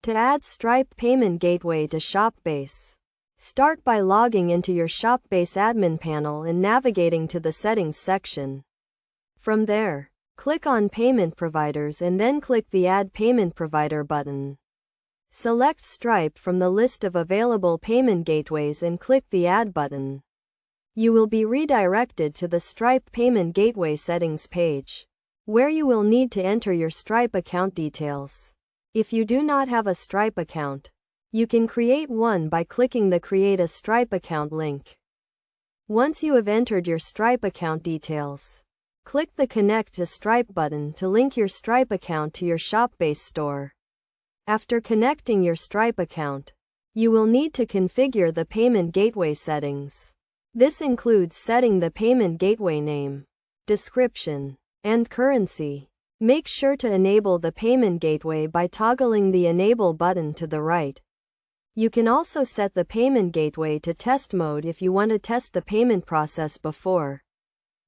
To add Stripe Payment Gateway to Shopbase, start by logging into your Shopbase admin panel and navigating to the Settings section. From there, click on Payment Providers and then click the Add Payment Provider button. Select Stripe from the list of available payment gateways and click the Add button. You will be redirected to the Stripe Payment Gateway Settings page, where you will need to enter your Stripe account details. If you do not have a Stripe account, you can create one by clicking the Create a Stripe Account link. Once you have entered your Stripe account details, click the Connect to Stripe button to link your Stripe account to your Shopbase store. After connecting your Stripe account, you will need to configure the payment gateway settings. This includes setting the payment gateway name, description, and currency. Make sure to enable the payment gateway by toggling the Enable button to the right. You can also set the payment gateway to test mode if you want to test the payment process before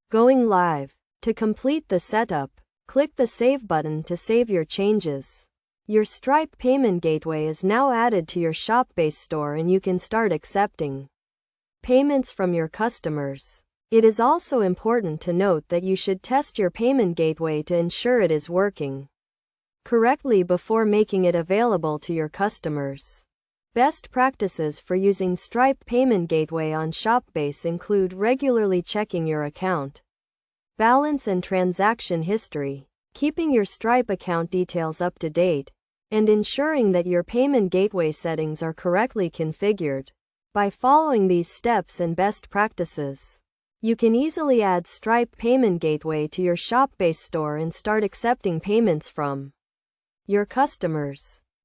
going live. To complete the setup, click the Save button to save your changes. Your Stripe payment gateway is now added to your Shopbase store and you can start accepting payments from your customers. It is also important to note that you should test your payment gateway to ensure it is working correctly before making it available to your customers. Best practices for using Stripe Payment Gateway on Shopbase include regularly checking your account balance and transaction history, keeping your Stripe account details up to date, and ensuring that your payment gateway settings are correctly configured. By following these steps and best practices, you can easily add Stripe Payment Gateway to your Shopbase store and start accepting payments from your customers.